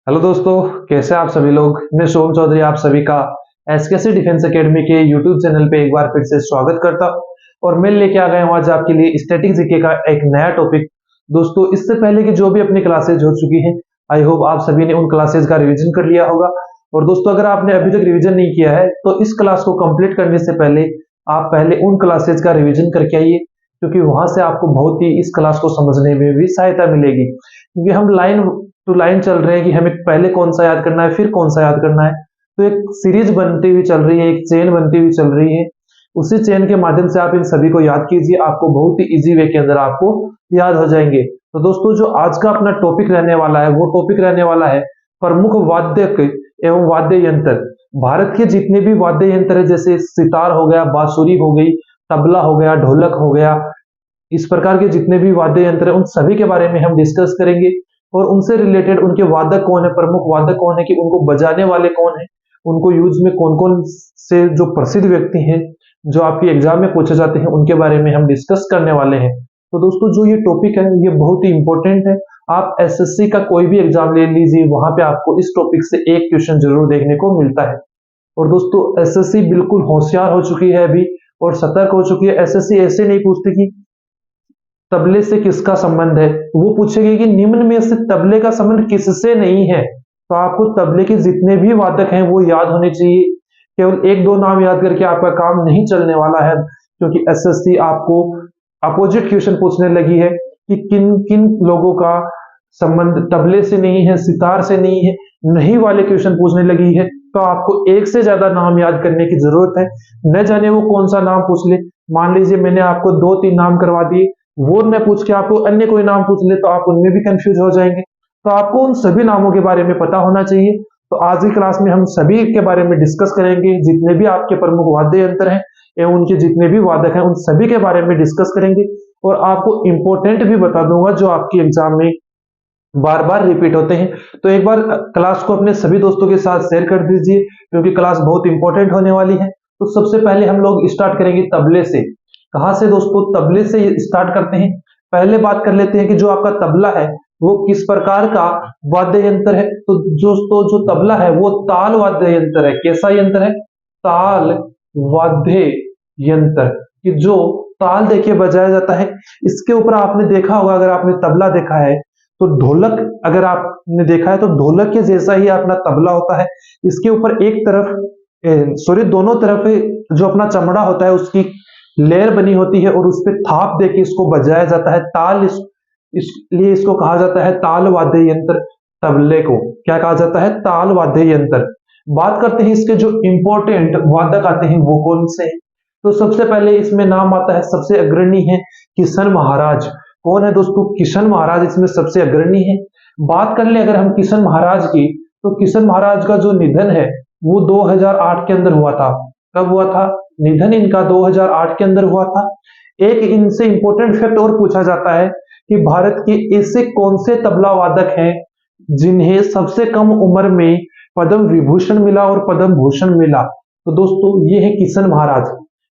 Hello दोस्तों, कैसे आप सभी लोग। मैं सोम चौधरी आप सभी का एसकेसी डिफेंस एकेडमी के यूट्यूब चैनल पे एक बार फिर से स्वागत करता हूं। और मैं लेके आ गया हूं आज आपके लिए स्टैटिक जीके का एक नया टॉपिक। दोस्तों, इससे पहले की जो भी अपनी क्लासेज हो चुकी हैं, आई होप आप सभी ने उन क्लासेज का रिवीजन कर लिया होगा। और दोस्तों, अगर आपने अभी तक रिवीजन नहीं किया है तो इस क्लास को कंप्लीट करने से पहले आप पहले उन क्लासेज का रिवीजन करके आइए, क्योंकि वहां से आपको बहुत ही इस क्लास को समझने में भी सहायता मिलेगी। क्योंकि हम लाइन टू लाइन चल रहे हैं कि हमें पहले कौन सा याद करना है फिर कौन सा याद करना है। तो एक सीरीज बनती हुई चल रही है, एक चेन बनती हुई चल रही है। उसी चेन के माध्यम से आप इन सभी को याद कीजिए, आपको बहुत ही इजी वे के अंदर आपको याद हो जाएंगे। तो दोस्तों, जो आज का अपना टॉपिक रहने वाला है वो टॉपिक रहने वाला है प्रमुख वाद्य एवं वाद्य यंत्र। भारत के जितने भी वाद्य यंत्र है, जैसे सितार हो गया, बांसुरी हो गई, तबला हो गया, ढोलक हो गया, इस प्रकार के जितने भी वाद्य यंत्र हैं उन सभी के बारे में हम डिस्कस करेंगे। और उनसे रिलेटेड उनके वादक कौन है, प्रमुख वादक कौन है, कि उनको बजाने वाले कौन है, उनको यूज में कौन कौन से जो प्रसिद्ध व्यक्ति हैं जो आपके एग्जाम में पूछे जाते हैं उनके बारे में हम डिस्कस करने वाले हैं। तो दोस्तों, जो ये टॉपिक है ये बहुत ही इंपॉर्टेंट है। आप एसएससी का कोई भी एग्जाम ले लीजिए, वहां पे आपको इस टॉपिक से एक क्वेश्चन जरूर देखने को मिलता है। और दोस्तों, एसएससी बिल्कुल होशियार हो चुकी है अभी और सतर्क हो चुकी है। एसएससी ऐसे नहीं पूछती कि तबले से किसका संबंध है, वो पूछेगी कि निम्न में से तबले का संबंध किससे नहीं है। तो आपको तबले के जितने भी वादक हैं वो याद होने चाहिए। केवल एक दो नाम याद करके आपका काम नहीं चलने वाला है, क्योंकि एसएससी आपको अपोजिट क्वेश्चन पूछने लगी है कि किन किन लोगों का संबंध तबले से नहीं है, सितार से नहीं है, नहीं वाले क्वेश्चन पूछने लगी है। तो आपको एक से ज्यादा नाम याद करने की जरूरत है। न जाने वो कौन सा नाम पूछ ले। मान लीजिए मैंने आपको दो तीन नाम करवा दिए, वो न पूछ के आपको अन्य कोई नाम पूछ ले तो आप उनमें भी कंफ्यूज हो जाएंगे। तो आपको उन सभी नामों के बारे में पता होना चाहिए। तो आज की क्लास में हम सभी के बारे में डिस्कस करेंगे, जितने भी आपके प्रमुख वाद्य यंत्र हैं एवं उनके जितने भी वादक हैं उन सभी के बारे में डिस्कस करेंगे। और आपको इंपॉर्टेंट भी बता दूंगा जो आपकी एग्जाम में बार बार रिपीट होते हैं। तो एक बार क्लास को अपने सभी दोस्तों के साथ शेयर कर दीजिए, क्योंकि क्लास बहुत इंपॉर्टेंट होने वाली है। तो सबसे पहले हम लोग स्टार्ट करेंगे तबले से। कहां से दोस्तों? तबले से स्टार्ट करते हैं। पहले बात कर लेते हैं कि जो आपका तबला है वो किस प्रकार का वाद्य यंत्र है। तो दोस्तों, जो तबला है वो ताल वाद्य यंत्र है। कैसा यंत्र है? ताल वाद्य यंत्र, कि जो ताल देके बजाया जाता है। इसके ऊपर आपने देखा होगा, अगर आपने तबला देखा है तो ढोलक अगर आपने देखा है तो ढोलक के जैसा ही अपना तबला होता है। इसके ऊपर एक तरफ सॉरी दोनों तरफ जो अपना चमड़ा होता है उसकी लेयर बनी होती है और उस पर थाप देके इसको बजाया जाता है। इसलिए इसको कहा जाता है ताल वाद्य यंत्र। तबले को क्या कहा जाता है? ताल वाद्य यंत्र। बात करते हैं इसके जो इंपॉर्टेंट वादक आते हैं वो कौन से हैं। तो सबसे पहले इसमें नाम आता है, सबसे अग्रणी है किशन महाराज। कौन है दोस्तों? किशन महाराज इसमें सबसे अग्रणी है। बात कर ले अगर हम किशन महाराज की, तो किशन महाराज का जो निधन है वो 2008 के अंदर हुआ था। कब हुआ था निधन इनका? 2008 के अंदर हुआ था। एक इनसे इंपॉर्टेंट फैक्ट और पूछा जाता है कि भारत के ऐसे कौन से तबला वादक हैं जिन्हें सबसे कम उम्र में पद्म विभूषण मिला और पद्म भूषण मिला। तो दोस्तों, ये है किशन महाराज।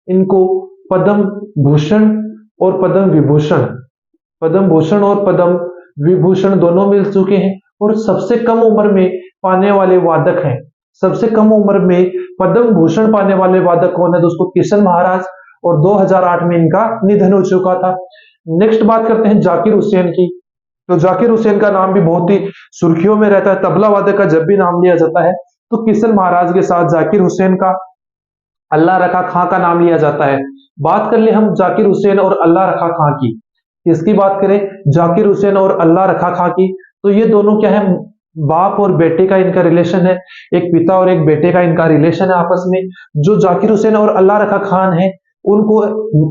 इनको पद्म भूषण और पद्म भूषण और पद्म विभूषण दोनों मिल चुके हैं। और सबसे कम उम्र में पाने वाले वादक हैं, सबसे कम उम्र में पद्म भूषण पाने वाले वादक कौन है दोस्तों? किशन महाराज। और 2008 में इनका निधन हो चुका था। नेक्स्ट बात करते हैं जाकिर हुसैन की। तो जाकिर हुसैन का नाम भी बहुत ही सुर्खियों में रहता है। तबला वादक का जब भी नाम लिया जाता है तो किशन महाराज के साथ जाकिर हुसैन का, अल्लाह रखा खां का नाम लिया जाता है। बात कर ले हम जाकिर हुसैन और अल्लाह रखा खां की। इसकी बात करें जाकिर हुसैन और अल्लाह रखा खां की, तो ये दोनों क्या है? बाप और बेटे का इनका रिलेशन है। एक पिता और एक बेटे का इनका रिलेशन है आपस में। जो जाकिर हुसैन और अल्लाह रखा खान है उनको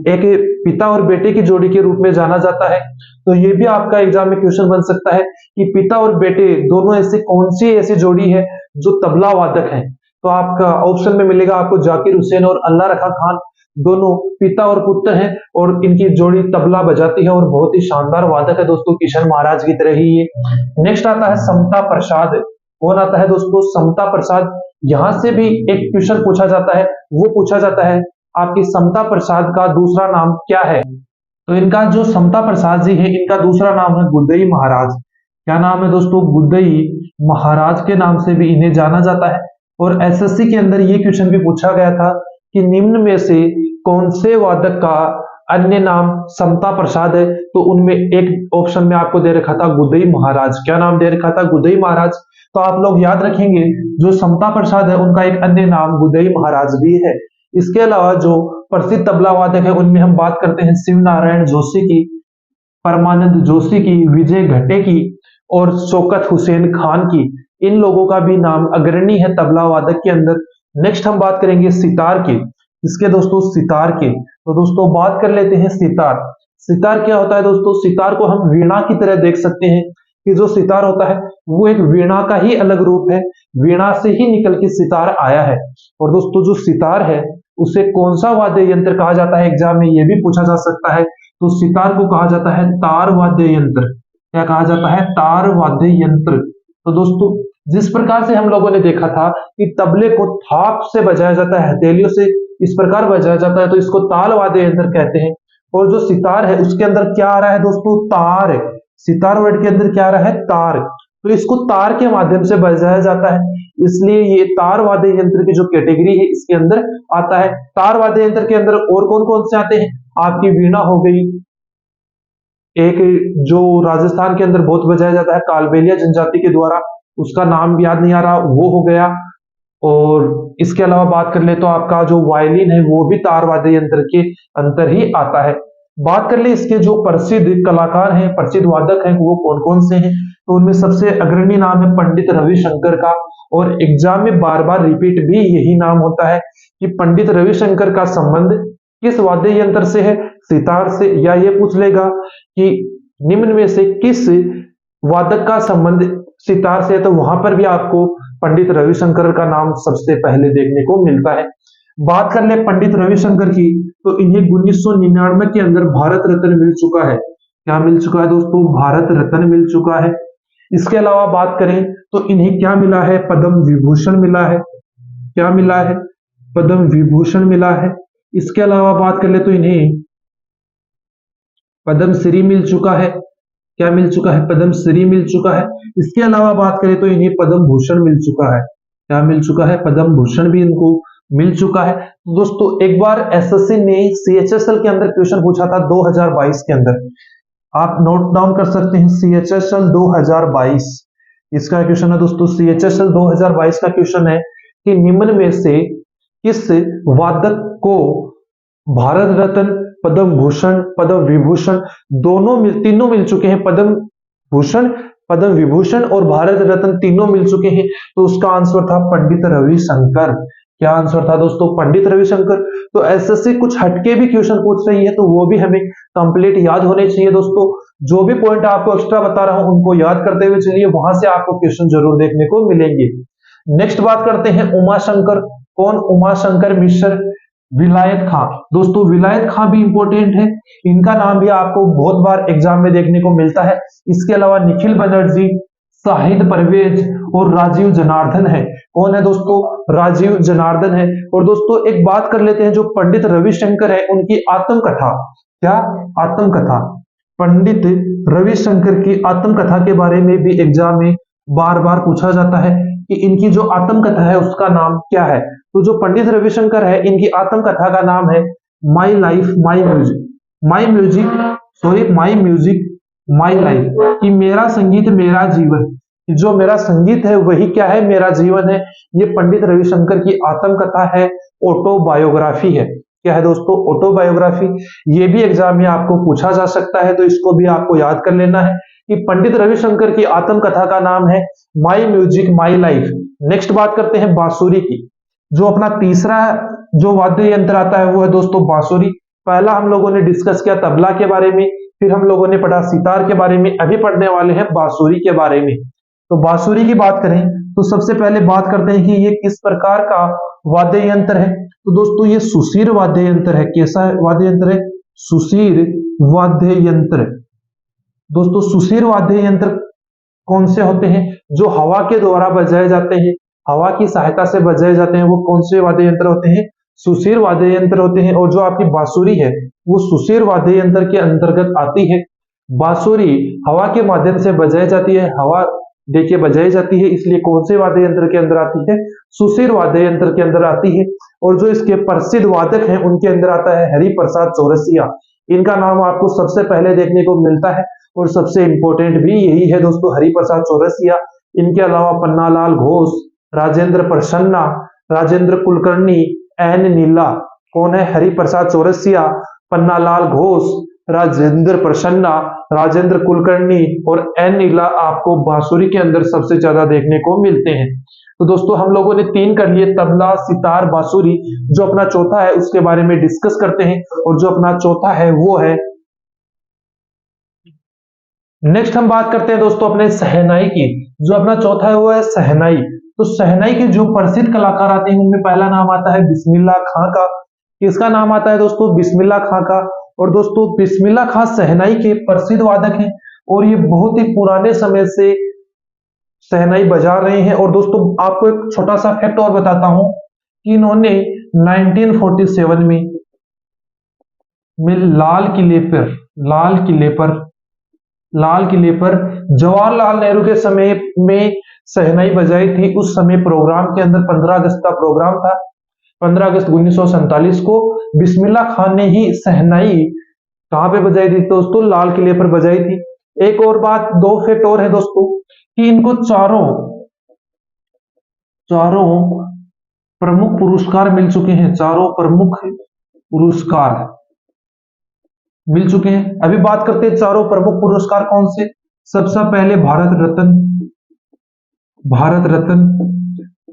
एक पिता और बेटे की जोड़ी के रूप में जाना जाता है। तो ये भी आपका एग्जाम में क्वेश्चन बन सकता है कि पिता और बेटे दोनों ऐसे कौन सी ऐसी जोड़ी है जो तबला वादक है। तो आपका ऑप्शन में मिलेगा आपको जाकिर हुसैन और अल्लाह रखा खान, दोनों पिता और पुत्र हैं और इनकी जोड़ी तबला बजाती है और बहुत ही शानदार वादक है दोस्तों, किशन महाराज की तरह ही ये। नेक्स्ट आता है समता प्रसाद। कौन आता है दोस्तों? समता प्रसाद। यहां से भी एक क्वेश्चन पूछा जाता है, वो पूछा जाता है आपकी समता प्रसाद का दूसरा नाम क्या है। तो इनका जो समता प्रसाद जी है इनका दूसरा नाम है गुदई महाराज। क्या नाम है दोस्तों? गुदई महाराज के नाम से भी इन्हें जाना जाता है। और एसएससी के अंदर ये क्वेश्चन भी पूछा गया था कि निम्न में से कौन से वादक का अन्य नाम समता प्रसाद है? तो उनमें एक ऑप्शन में आपको दे रखा था गुदई महाराज। क्या नाम दे रखा था? गुदई महाराज। तो आप लोग याद रखेंगे जो समता प्रसाद है उनका एक अन्य नाम गुदई महाराज भी है। इसके अलावा जो प्रसिद्ध तबला वादक है उनमें हम बात करते हैं शिव नारायण जोशी की, परमानंद जोशी की, विजय घटे की और शौकत हुसैन खान की। इन लोगों का भी नाम अग्रणी है तबला वादक के अंदर। नेक्स्ट हम बात करेंगे सितार की। इसके दोस्तों सितार के, तो दोस्तों बात कर लेते हैं सितार। सितार क्या होता है दोस्तों? सितार को हम वीणा की तरह देख सकते हैं कि जो सितार होता है वो एक वीणा का ही अलग रूप है, वीणा से ही निकल के सितार आया है। और दोस्तों जो सितार है उसे कौन सा वाद्य यंत्र कहा जाता है? एग्जाम में यह भी पूछा जा सकता है। तो सितार को कहा जाता है तार वाद्य यंत्र। क्या कहा जाता है? तार वाद्य यंत्र। तो दोस्तों जिस प्रकार से हम लोगों ने देखा था कि तबले को थाप से बजाया जाता है, हथेलियों से इस प्रकार बजाया जाता है, तो इसको ताल वाद्य यंत्र कहते हैं। और जो सितार है उसके अंदर क्या आ रहा है दोस्तों? तार। सितार वर्ड के अंदर क्या आ रहा है? तार। तो इसको तार के माध्यम से बजाया जाता है, इसलिए ये तार वाद्य यंत्र की जो कैटेगरी है इसके अंदर आता है। तार वाद्य यंत्र के अंदर और कौन कौन से आते हैं? आपकी वीणा हो गई, एक जो राजस्थान के अंदर बहुत बजाया जाता है कालबेलिया जनजाति के द्वारा, उसका नाम भी याद नहीं आ रहा, वो हो गया। और इसके अलावा बात कर ले तो आपका जो वायलिन है वो भी तार वाद्य यंत्र के अंतर ही आता है। बात कर ले इसके जो प्रसिद्ध कलाकार हैं, प्रसिद्ध वादक हैं, वो कौन कौन से हैं? तो उनमें सबसे अग्रणी नाम है पंडित रविशंकर का। और एग्जाम में बार बार रिपीट भी यही नाम होता है कि पंडित रविशंकर का संबंध किस वाद्य यंत्र से है? सितार से। या ये पूछ लेगा कि निम्न में से किस वादक का संबंध सितार से है, तो वहां पर भी आपको पंडित रविशंकर का नाम सबसे पहले देखने को मिलता है। बात कर ले पंडित रविशंकर की, तो इन्हें 1999 के अंदर भारत रत्न मिल चुका है। क्या मिल चुका है दोस्तों? भारत रत्न मिल चुका है। इसके अलावा बात करें तो इन्हें क्या मिला है? पद्म विभूषण मिला है। क्या मिला है? पद्म विभूषण मिला है। इसके अलावा बात कर ले तो इन्हें पद्मश्री मिल चुका है। क्या मिल चुका है? पद्मश्री मिल चुका है। इसके अलावा बात करें तो इन्हें पद्म भूषण मिल चुका है। क्या मिल चुका है? पद्म भूषण भी इनको मिल चुका है। तो दोस्तों एक बार एसएससी ने सीएचएसएल के अंदर क्वेश्चन पूछा था 2022 के अंदर, आप नोट डाउन कर सकते हैं सीएचएसएल 2022। इसका क्वेश्चन है दोस्तों सीएचएसएल 2022 का क्वेश्चन है कि निम्न में से किस वादक को भारत रत्न, पद्म भूषण, पद्म विभूषण तीनों मिल चुके हैं। पद्म भूषण, पद्म विभूषण और भारत रत्न तीनों मिल चुके हैं। तो उसका आंसर था पंडित रविशंकर। क्या आंसर था दोस्तों? पंडित रविशंकर। तो एसएससी कुछ हटके भी क्वेश्चन पूछ रही है तो वो भी हमें कंप्लीट याद होने चाहिए दोस्तों। जो भी पॉइंट आपको एक्स्ट्रा बता रहा हूं उनको याद करते हुए चलिए, वहां से आपको क्वेश्चन जरूर देखने को मिलेंगे। नेक्स्ट बात करते हैं उमाशंकर। कौन? उमाशंकर मिश्र, विलायत खां। दोस्तों विलायत खां भी इंपॉर्टेंट है, इनका नाम भी आपको बहुत बार एग्जाम में देखने को मिलता है। इसके अलावा निखिल बनर्जी, शाहिद परवेज और राजीव जनार्दन है। कौन है दोस्तों? राजीव जनार्दन है। और दोस्तों एक बात कर लेते हैं जो पंडित रविशंकर है उनकी आत्मकथा। क्या? आत्मकथा। पंडित रविशंकर की आत्मकथा के बारे में भी एग्जाम में बार बार पूछा जाता है कि इनकी जो आत्मकथा है उसका नाम क्या है। तो जो पंडित रविशंकर है इनकी आत्मकथा का नाम है my life my music. My music my life, कि मेरा संगीत मेरा जीवन। जो मेरा संगीत है वही क्या है? मेरा जीवन है। ये पंडित रविशंकर की आत्मकथा है, ऑटोबायोग्राफी है। क्या है दोस्तों? ऑटोबायोग्राफी। ये भी एग्जाम में आपको पूछा जा सकता है तो इसको भी आपको याद कर लेना है कि पंडित रविशंकर की आत्मकथा का नाम है माई म्यूजिक माई लाइफ। नेक्स्ट बात करते हैं बांसुरी की। जो अपना तीसरा जो वाद्य यंत्र आता है वो है दोस्तों बांसुरी। पहला हम लोगों ने डिस्कस किया तबला के बारे में, फिर हम लोगों ने पढ़ा सितार के बारे में, अभी पढ़ने वाले हैं बांसुरी के बारे में। तो बांसुरी की बात करें तो सबसे पहले बात करते हैं कि ये किस प्रकार का वाद्य यंत्र है। तो दोस्तों ये सुशीर वाद्य यंत्र है। कैसा वाद्य यंत्र है? सुशीर वाद्य यंत्र। दोस्तों सुशीर वाद्य यंत्र कौन से होते हैं? जो हवा के द्वारा बजाए जाते हैं, हवा की सहायता से बजाए जाते हैं, वो कौन से वाद्य यंत्र होते हैं? सुशीर वाद्य यंत्र होते हैं। और जो आपकी बांसुरी है वो सुशीर वाद्य यंत्र के अंतर्गत आती है। बांसुरी हवा के माध्यम से बजाई जाती है, हवा देखिए बजाई जाती है, इसलिए कौन से वाद्य यंत्र के अंदर आती है? सुशिर वाद्य यंत्र के अंदर आती है। और जो इसके प्रसिद्ध वादक हैं उनके अंदर आता है हरिप्रसाद चौरसिया। इनका नाम आपको सबसे पहले देखने को मिलता है और सबसे इंपॉर्टेंट भी यही है दोस्तों, हरिप्रसाद चौरसिया। इनके अलावा पन्नालाल घोष, राजेंद्र प्रसन्ना, राजेंद्र कुलकर्णी, एन नीला। कौन है? हरिप्रसाद चौरसिया, पन्नालाल घोष, राजेंद्र प्रसन्ना, राजेंद्र कुलकर्णी और एन नीला आपको बांसुरी के अंदर सबसे ज्यादा देखने को मिलते हैं। तो दोस्तों हम लोगों ने 3 कर लिए, तबला, सितार, बांसुरी। जो अपना चौथा है उसके बारे में डिस्कस करते हैं, और जो अपना चौथा है वो है, नेक्स्ट हम बात करते हैं दोस्तों अपने शहनाई की। जो अपना चौथा है वो है शहनाई। तो शहनाई के जो प्रसिद्ध कलाकार आते हैं उनमें पहला नाम आता है बिस्मिल्लाह खां का। किसका नाम आता है दोस्तों? बिस्मिल्लाह खां का। और दोस्तों बिस्मिल्लाह खां शहनाई के प्रसिद्ध वादक हैं और ये बहुत ही पुराने समय से शहनाई बजा रहे हैं। और दोस्तों आपको एक छोटा सा फैक्ट और बताता हूं कि इन्होंने 1947 में लाल किले पर जवाहरलाल नेहरू के समय में शहनाई बजाई थी। उस समय प्रोग्राम के अंदर 15 अगस्त का प्रोग्राम था। 15 अगस्त 1947 को बिस्मिल्लाह खान ने ही शहनाई कहां पे बजाई थी दोस्तों? लाल किले पर बजाई थी। एक और बात, 2 फैक्ट और है दोस्तों कि इनको चारों प्रमुख पुरस्कार मिल चुके हैं। चारों प्रमुख पुरस्कार मिल चुके हैं। अभी बात करते हैं चारों प्रमुख पुरस्कार कौन से। सबसे पहले भारत रत्न।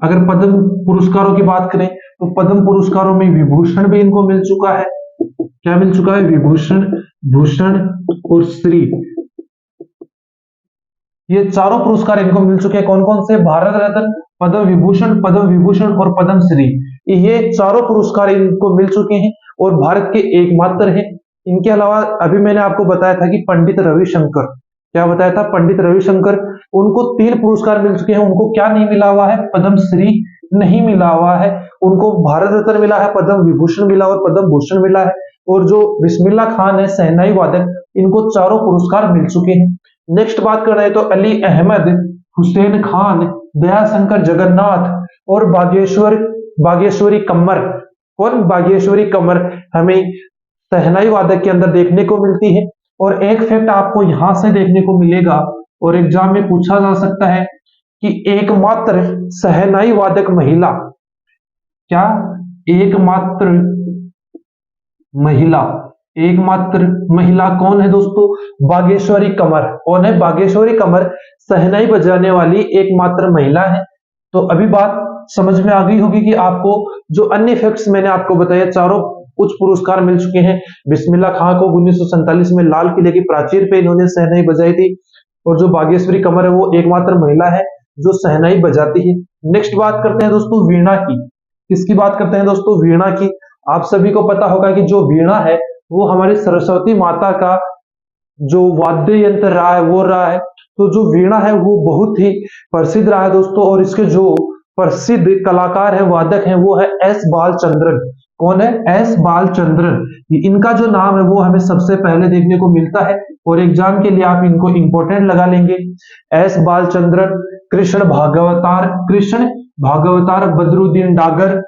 अगर पद्म पुरस्कारों की बात करें तो पद्म पुरस्कारों में विभूषण भी इनको मिल चुका है। क्या मिल चुका है? विभूषण, भूषण और श्री। ये चारों पुरस्कार इनको मिल चुके हैं। कौन कौन से? भारत रत्न, पद्म विभूषण और पद्म श्री। ये चारों पुरस्कार इनको मिल चुके हैं और भारत के एकमात्र हैं। इनके अलावा अभी मैंने आपको बताया था कि पंडित रविशंकर, क्या बताया था? पंडित रविशंकर, उनको 3 पुरस्कार मिल चुके हैं। उनको क्या नहीं मिला हुआ है? पद्म श्री नहीं मिला हुआ है। उनको भारत रत्न मिला है, पद्म विभूषण मिला और पद्म भूषण मिला है। और जो बिस्मिल्लाह खान है शहनाई वादक, इनको चारों पुरस्कार मिल चुके हैं। नेक्स्ट बात कर रहे हैं तो अली अहमद, हुसैन खान, दयाशंकर जगन्नाथ और बागेश्वरी कम्मर। कौन? बागेश्वरी कम्मर हमें शहनाई वादक के अंदर देखने को मिलती है। और एक फैक्ट आपको यहां से देखने को मिलेगा और एग्जाम में पूछा जा सकता है कि एकमात्र शहनाई वादक महिला, क्या? एकमात्र महिला कौन है दोस्तों? बागेश्वरी कमर। कौन है? बागेश्वरी कमर शहनाई बजाने वाली एकमात्र महिला है। तो अभी बात समझ में आ गई होगी कि आपको जो अन्य फैक्ट्स मैंने आपको बताया, चारों कुछ पुरस्कार मिल चुके हैं। बिस्मिल्लाह खां को 1947 में लाल किले की प्राचीर पे इन्होंने शहनाई बजाई थी। और जो बागेश्वरी कमर है वो एकमात्र महिला है जो शहनाई बजाती है। नेक्स्ट बात करते हैं दोस्तों वीणा की। किसकी बात करते हैं दोस्तों? वीणा की। आप सभी को पता होगा कि जो वीणा है वो हमारी सरस्वती माता का जो वाद्य यंत्र रहा है वो रहा है। तो जो वीणा है वो बहुत ही प्रसिद्ध रहा है दोस्तों। और इसके जो प्रसिद्ध कलाकार है, वादक हैं, वो है एस बालचंद्रन। कौन है? एस बालचंद्रन। इनका जो नाम है वो हमें सबसे पहले देखने को मिलता है और एग्जाम के लिए आप इनको इंपॉर्टेंट लगा लेंगे। एस बालचंद्रन, कृष्ण भागवतार बदरुद्दीन डागर।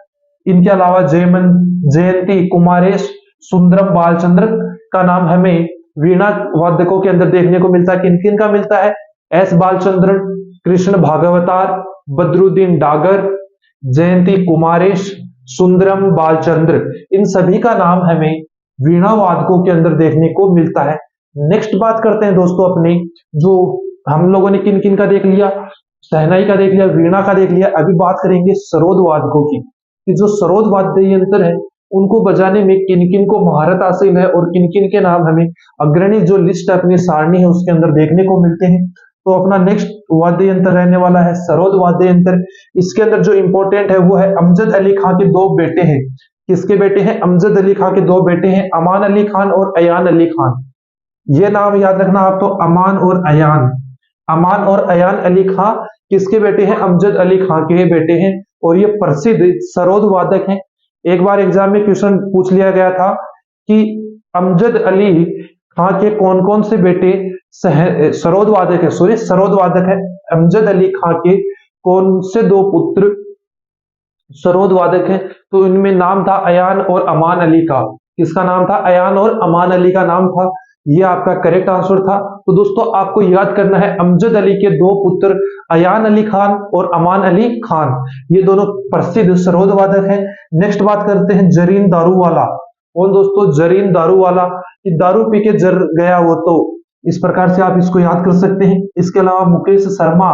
इनके अलावा जयंती कुमारेश, सुंदरम बालचंद्र का नाम हमें वीणा वादकों के अंदर देखने को मिलता है। किन किन का मिलता है? एस बालचंद्रन, कृष्ण भागवतार, बदरुद्दीन डागर, जयंती कुमारेश, सुंदरम बालचंद्र। इन सभी का नाम हमें वीणा वादकों के अंदर देखने को मिलता है। नेक्स्ट बात करते हैं दोस्तों अपने, जो हम लोगों ने किन किन का देख लिया, शहनाई का देख लिया, वीणा का देख लिया। अभी बात करेंगे सरोद वादकों की, कि जो सरोद वाद्य यंत्र है उनको बजाने में किन किन को महारत हासिल है और किन किन के नाम हमें अग्रणी जो लिस्ट अपनी सारणी है उसके अंदर देखने को मिलते हैं। तो अपना नेक्स्ट वाद्य यंत्र रहने वाला है सरोद वाद्य यंत्र। इसके अंदर जो इंपॉर्टेंट है वो है अमजद अली खां के 2 बेटे हैं। किसके बेटे हैं? अमजद अली खां के 2 बेटे हैं, अमान अली खान और अयान अली खान। ये नाम याद रखना आप, तो अमान और अयान अली खां किसके बेटे हैं? अमजद अली खां के बेटे हैं और ये प्रसिद्ध सरोद वादक हैं। एक बार एग्जाम में क्वेश्चन पूछ लिया गया था कि अमजद अली खां के कौन कौन से बेटे सरोद वादक है, सॉरी सरोद वादक है? अमजद अली खां के कौन से दो पुत्र सरोद वादक है? तो इनमें नाम था अयान और अमान अली का। किसका नाम था? अयान और अमान अली का नाम था। ये आपका करेक्ट आंसर था। तो दोस्तों आपको याद करना है, अमजद अली के दो पुत्र अयान अली खान और अमान अली खान, ये दोनों प्रसिद्ध सरोद वादक हैं। नेक्स्ट बात करते हैं जरीन दारूवाला। कौन दोस्तों? जरीन दारूवाला। कि दारू पी के जर गया वो तो, इस प्रकार से आप इसको याद कर सकते हैं। इसके अलावा मुकेश शर्मा,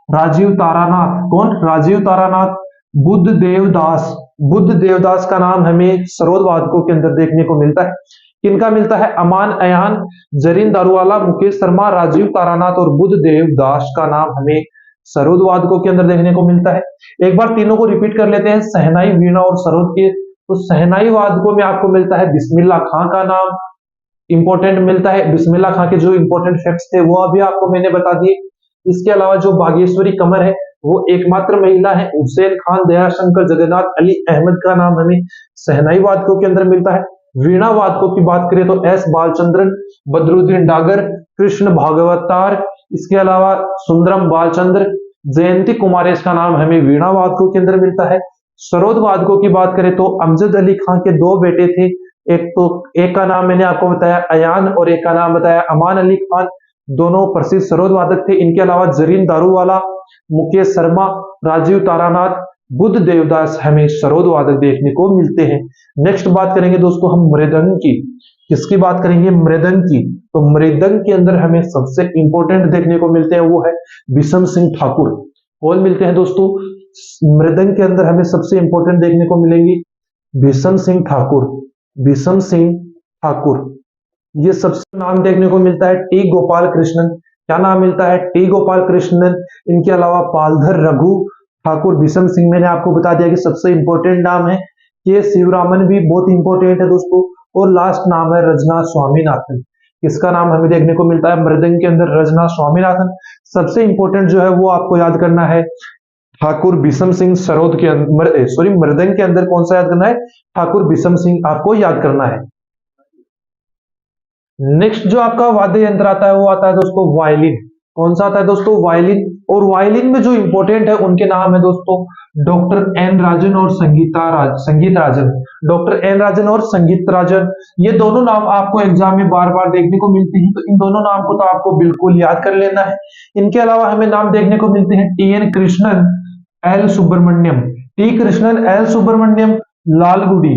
राजीव तारानाथ। कौन? राजीव तारानाथ। बुद्ध देवदास। बुद्ध देवदास का नाम हमें सरोद वादकों के अंदर देखने को मिलता है। किनका मिलता है? अमान अयान, जरीन दारूवाला, मुकेश शर्मा, राजीव तारानाथ और बुद्ध देवदास का नाम हमें सरोद वादकों के अंदर देखने को मिलता है। एक बार तीनों को रिपीट कर लेते हैं, शहनाई, वीणा और सरोद के। तो शहनाई वादकों में आपको मिलता है बिस्मिल्लाह खां का नाम इंपॉर्टेंट मिलता है। बिस्मिल्लाह खां के जो इंपॉर्टेंट फैक्ट्स थे वो अभी आपको मैंने बता दिए। इसके अलावा जो बागेश्वरी कमर है वो एकमात्र महिला है। हुसैन खान, दयाशंकर, जगन्नाथ अली अहमद का नाम हमें शहनाई वादकों के अंदर मिलता है। वीणा वादकों की बात करें तो एस बालचंद्रन, बदरुद्दीन डागर, कृष्ण भागवतार, इसके अलावा सुंदरम बालचंद्र, जयंती कुमारेश का नाम हमें वीणा वादकों के अंदर मिलता है। सरोद वादकों की बात करें तो अमजद अली खां के दो बेटे थे, एक का नाम मैंने आपको बताया अयान और एक का नाम बताया अमान अली खान, दोनों प्रसिद्ध सरोद वादक थे। इनके अलावा जरीन दारूवाला, मुकेश शर्मा, राजीव तारानाथ, बुद्ध देवदास हमें सरोद वादक देखने को मिलते हैं। नेक्स्ट बात करेंगे दोस्तों हम मृदंग की। किसकी बात करेंगे? मृदंग की। तो मृदंग के अंदर हमें सबसे इंपॉर्टेंट देखने को मिलते हैं वो है विषम सिंह ठाकुर। कौन मिलते हैं दोस्तों? मृदंग के अंदर हमें सबसे इंपॉर्टेंट देखने को मिलेंगी विषम सिंह ठाकुर। विषम सिंह ठाकुर, ये सबसे नाम देखने को मिलता है टी गोपाल कृष्णन। क्या नाम मिलता है? टी गोपाल कृष्णन। इनके अलावा पालधर रघु ठाकुर, विषम सिंह, मैंने आपको बता दिया कि सबसे इंपॉर्टेंट नाम है। के शिवरामन भी बहुत इंपॉर्टेंट है दोस्तों। और लास्ट नाम है रजना स्वामीनाथन। किसका नाम हमें देखने को मिलता है मृदंग के अंदर? रजना स्वामीनाथन। सबसे इंपॉर्टेंट जो है वो आपको याद करना है ठाकुर विषम सिंह सरोद के अंदर, सॉरी मृदंग के अंदर कौन सा याद करना है? ठाकुर विषम सिंह आपको याद करना है। नेक्स्ट जो आपका वाद्य यंत्र आता है वो आता है दोस्तों वायलिन। कौन सा आता है दोस्तों? वायलिन। और वायलिन में जो इंपॉर्टेंट है उनके नाम है दोस्तों डॉक्टर एन राजन और संगीत राजन। डॉक्टर एन राजन और संगीत राजन, ये दोनों नाम आपको एग्जाम में बार बार देखने को मिलते हैं, तो इन दोनों नाम को तो आपको बिल्कुल याद कर लेना है। इनके अलावा हमें नाम देखने को मिलते हैं T N Krishnan, L Subramaniam. T Krishnan, L Subramaniam, Lalgudi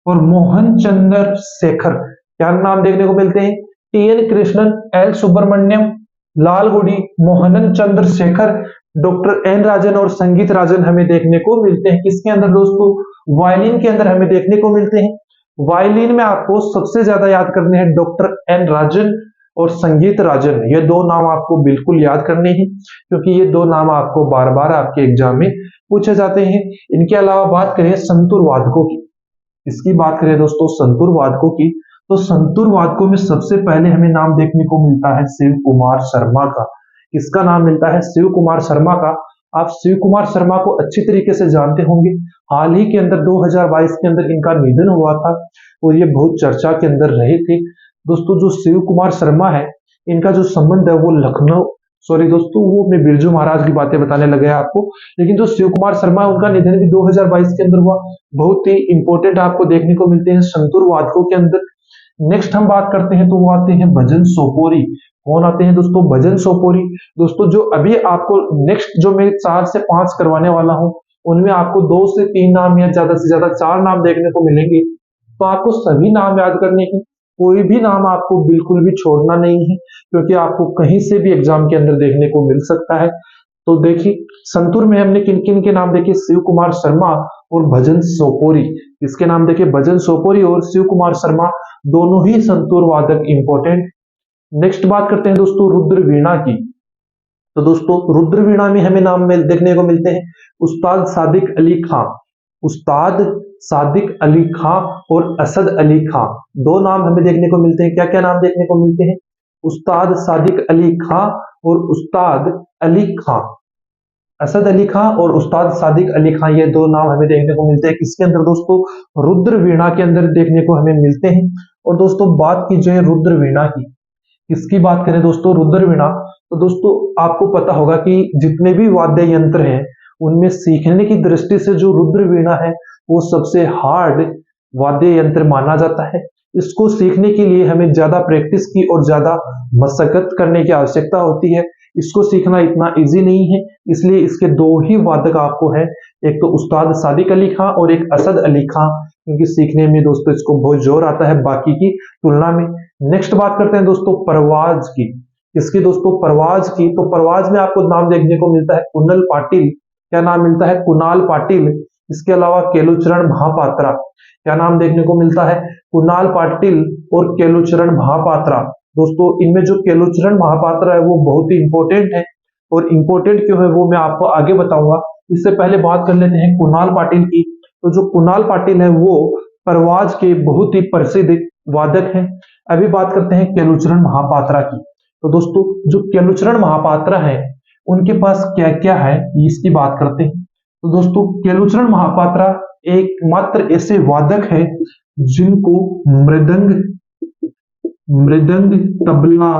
और मोहन चंद्र शेखर। क्या नाम देखने को मिलते हैं? T N Krishnan, L Subramaniam, Lalgudi, Mohanan Chandra Sekhar, doctor N Rajan और संगीत राजन हमें देखने को मिलते हैं। किसके अंदर दोस्तों? वायलिन के अंदर हमें देखने को मिलते हैं। वायलिन में आपको सबसे ज्यादा याद करने हैं डॉक्टर एन राजन और संगीत राजन। ये दो नाम आपको बिल्कुल याद करने हैं क्योंकि ये दो नाम आपको बार बार आपके एग्जाम में पूछे जाते हैं। इनके अलावा बात करें संतूर वादकों की। इसकी बात करें दोस्तों संतूर वादकों की, तो संतूर वादकों में सबसे पहले हमें नाम देखने को मिलता है शिव कुमार शर्मा का। किसका नाम मिलता है? शिव कुमार शर्मा का। आप शिव कुमार शर्मा को अच्छी तरीके से जानते होंगे। हाल ही के अंदर 2022 के अंदर इनका निधन हुआ था और ये बहुत चर्चा के अंदर रहे थे। दोस्तों जो शिव कुमार शर्मा है इनका जो संबंध है वो लखनऊ, सॉरी दोस्तों वो मैं बिरजू महाराज की बातें बताने लगे आपको, लेकिन जो शिव कुमार शर्मा है उनका निधन भी 2022 के अंदर हुआ। बहुत ही इंपॉर्टेंट आपको देखने को मिलते हैं संतूर वादकों के अंदर। नेक्स्ट हम बात करते हैं तो वो आते हैं भजन सोपोरी। कौन आते हैं दोस्तों? भजन सोपोरी। दोस्तों जो अभी आपको नेक्स्ट जो मैं 4 से 5 करवाने वाला हूं उनमें आपको 2 से 3 नाम या ज्यादा से ज्यादा 4 नाम देखने को मिलेंगे, तो आपको सभी नाम याद करने हैं। कोई भी नाम आपको बिल्कुल भी छोड़ना नहीं है क्योंकि आपको कहीं से भी एग्जाम के अंदर देखने को मिल सकता है। तो देखिए संतूर में हमने किन किन के नाम देखे? शिव कुमार शर्मा और भजन सोपोरी। इसके नाम देखे भजन सोपोरी और शिव कुमार शर्मा, दोनों ही संतूर वादक इंपॉर्टेंट। नेक्स्ट बात करते हैं दोस्तों रुद्र वीणा की। तो दोस्तों रुद्र वीणा में हमें नाम देखने को मिलते हैं उस्ताद सादिक अली खां। उस्ताद सादिक अली खां और असद अली खां, दो नाम हमें देखने को मिलते हैं। क्या क्या नाम देखने को मिलते हैं? उस्ताद सादिक अली खां और उस्ताद अली खां। असद अली खां और उस्ताद सादिक अली खां, ये दो नाम हमें देखने को मिलते हैं। इसके अंदर दोस्तों रुद्र वीणा के अंदर देखने को हमें मिलते हैं। और दोस्तों बात की जाए रुद्र वीणा की, इसकी बात करें दोस्तों रुद्र वीणा, तो दोस्तों आपको पता होगा कि जितने भी वाद्य यंत्र हैं उनमें सीखने की दृष्टि से जो रुद्र वीणा है वो सबसे हार्ड वाद्य यंत्र माना जाता है। इसको सीखने के लिए हमें ज्यादा प्रैक्टिस की और ज्यादा मशक्कत करने की आवश्यकता होती है। इसको सीखना इतना इजी नहीं है, इसलिए इसके दो ही वादक आपको है, एक तो उस्ताद सादिक अली खां और एक असद अली खां, क्योंकि सीखने में दोस्तों इसको बहुत जोर आता है बाकी की तुलना में। नेक्स्ट बात करते हैं दोस्तों परवाज की। इसकी दोस्तों परवाज की, तो परवाज में आपको नाम देखने को मिलता है कुनल पाटिल। क्या नाम मिलता है? कुणाल पाटिल। इसके अलावा केलुचरण महापात्रा, क्या नाम देखने को मिलता है? कुणाल पाटिल और केलुचरण महापात्रा। दोस्तों इनमें जो केलुचरण महापात्रा है वो बहुत ही इंपॉर्टेंट है, और इंपॉर्टेंट क्यों है वो मैं आपको आगे बताऊंगा। इससे पहले बात कर लेते हैं कुणाल पाटिल की। तो जो कुणाल पाटिल है वो परवाज के बहुत ही प्रसिद्ध वादक हैं। अभी बात करते हैं केलुचरण महापात्रा की। तो दोस्तों जो केलुचरण महापात्रा है उनके पास क्या क्या है इसकी बात करते हैं। तो दोस्तों केलुचरण महापात्रा एकमात्र ऐसे वादक है जिनको मृदंग, तबला,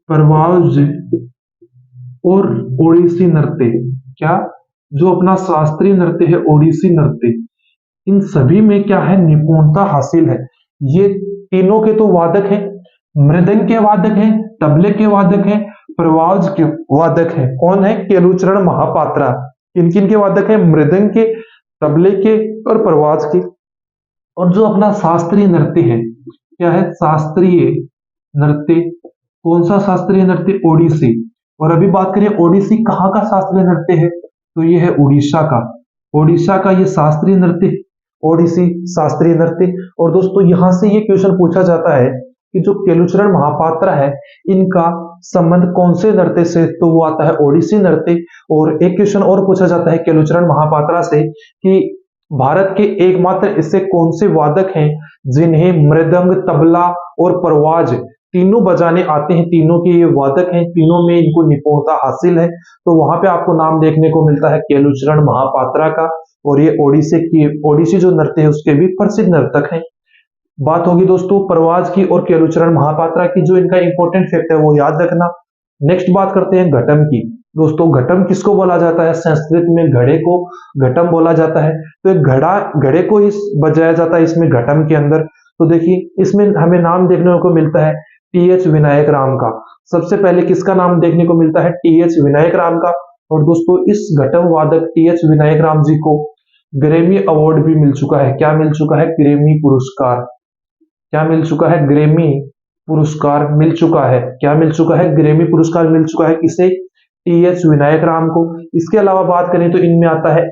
परवाज और ओडिसी नृत्य, क्या जो अपना शास्त्रीय नृत्य है ओडिसी नृत्य, इन सभी में क्या है निपुणता हासिल है। ये तीनों के तो वादक हैं, मृदंग के वादक हैं, तबले के वादक हैं, परवाज के वादक हैं। कौन है? केलुचरण महापात्रा। किन किन के वादक हैं? मृदंग के, तबले के और परवाज के। और जो अपना शास्त्रीय नृत्य है, क्या है? शास्त्रीय नृत्य। कौन सा शास्त्रीय नृत्य? ओडिसी। और अभी बात करें ओडिसी कहाँ का शास्त्रीय नृत्य है, तो ये है उड़ीसा का। ओडिशा का ये शास्त्रीय नृत्य, ओडिसी शास्त्रीय नृत्य। और दोस्तों यहां से ये क्वेश्चन पूछा जाता है कि जो केलुचरण महापात्रा है इनका संबंध कौन से नृत्य से, तो वो आता है ओडिसी नृत्य। और एक क्वेश्चन और पूछा जाता है केलुचरण महापात्रा से कि भारत के एकमात्र ऐसे कौन से वादक हैं जिन्हें मृदंग, तबला और परवाज तीनों बजाने आते हैं। तीनों के ये वादक हैं, तीनों में इनको निपुणता हासिल है। तो वहां पे आपको नाम देखने को मिलता है केलुचरण महापात्रा का। और ये ओडिसी जो नृत्य है उसके भी प्रसिद्ध नर्तक हैं। बात होगी दोस्तों परवाज की और केलुचरण महापात्रा की, जो इनका इंपॉर्टेंट फैक्ट है वो याद रखना। नेक्स्ट बात करते हैं घटम की। दोस्तों घटम किसको बोला जाता है? संस्कृत में घड़े को घटम बोला जाता है। तो एक घड़े को इस बजाया जाता है इसमें घटम के अंदर। तो देखिए इसमें हमें नाम देखने को मिलता है टी.एच. विनायक राम का। सबसे पहले किसका नाम देखने को मिलता है? टी.एच. विनायक राम का। और दोस्तों इस घटम वादक टी.एच. विनायक राम जी को ग्रैमी अवार्ड भी मिल चुका है। क्या मिल चुका है? ग्रैमी पुरस्कार। क्या मिल चुका है? ग्रैमी पुरस्कार मिल चुका है। क्या मिल चुका है? ग्रैमी पुरस्कार मिल चुका है। किसे? टी.एच. विनायक राम को। इसके अलावा बात करें तो इनमें आता है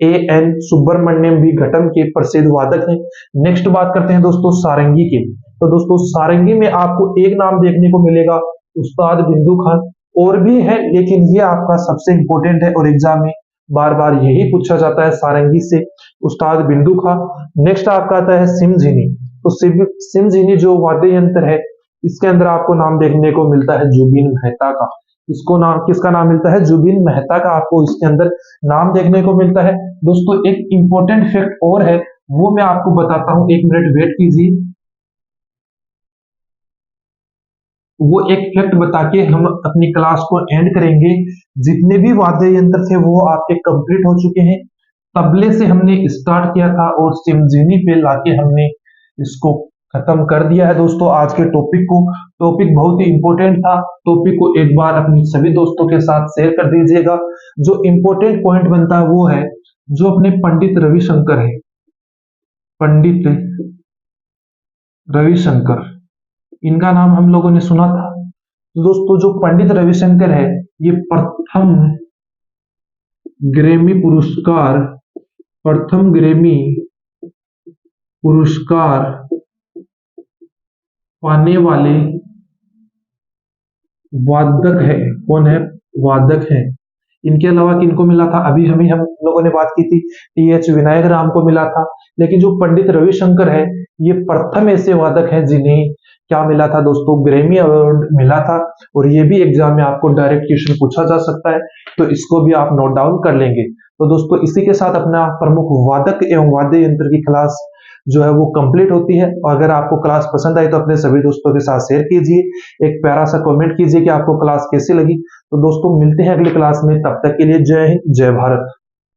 ए एन सुब्रमण्यम भी घटम के प्रसिद्ध वादक हैं। नेक्स्ट बात करते हैं दोस्तों सारंगी की। तो दोस्तों सारंगी में आपको एक नाम देखने को मिलेगा उस्ताद बिंदु खान। और भी है लेकिन ये आपका सबसे इंपॉर्टेंट है और एग्जाम में बार बार यही पूछा जाता है सारंगी से, उस्ताद बिंदु खान। नेक्स्ट आपका आता है सिमझिनी। तो सिमझिनी जो वाद्य यंत्र है इसके अंदर आपको नाम देखने को मिलता है जुबिन मेहता का। किसका नाम मिलता है? जुबिन मेहता का आपको इसके अंदर नाम देखने को मिलता है। दोस्तों एक इंपॉर्टेंट फैक्ट और है वो मैं आपको बताता हूं, एक मिनट वेट कीजिए। वो एक फैक्ट बता के हम अपनी क्लास को एंड करेंगे। जितने भी वाद्य यंत्र थे वो आपके कंप्लीट हो चुके हैं। तबले से हमने स्टार्ट किया था और सिमझिनी पे लाके हमने इसको खत्म कर दिया है दोस्तों आज के टॉपिक को। टॉपिक बहुत ही इंपॉर्टेंट था। टॉपिक को एक बार अपने सभी दोस्तों के साथ शेयर कर दीजिएगा। जो इंपॉर्टेंट पॉइंट बनता है वो है जो अपने पंडित रविशंकर है, पंडित रविशंकर, इनका नाम हम लोगों ने सुना था। तो दोस्तों जो पंडित रविशंकर है ये ग्रैमी पुरस्कार प्रथम ग्रैमी पुरस्कार पाने वाले वादक है। कौन है? वादक है। इनके अलावा किनको मिला था? अभी हम लोगों ने बात की थी टी.एच. विनायक राम को मिला था। लेकिन जो पंडित रविशंकर है ये प्रथम ऐसे वादक हैं जिन्हें क्या मिला था दोस्तों, ग्रैमी अवार्ड मिला था। और ये भी एग्जाम में आपको डायरेक्ट क्वेश्चन पूछा जा सकता है, तो इसको भी आप नोट डाउन कर लेंगे। तो दोस्तों इसी के साथ अपना प्रमुख वादक एवं वाद्य यंत्र की क्लास जो है वो कंप्लीट होती है। और अगर आपको क्लास पसंद आई तो अपने सभी दोस्तों के साथ शेयर कीजिए, एक प्यारा सा कमेंट कीजिए कि आपको क्लास कैसी लगी। तो दोस्तों मिलते हैं अगली क्लास में, तब तक के लिए जय हिंद जय भारत।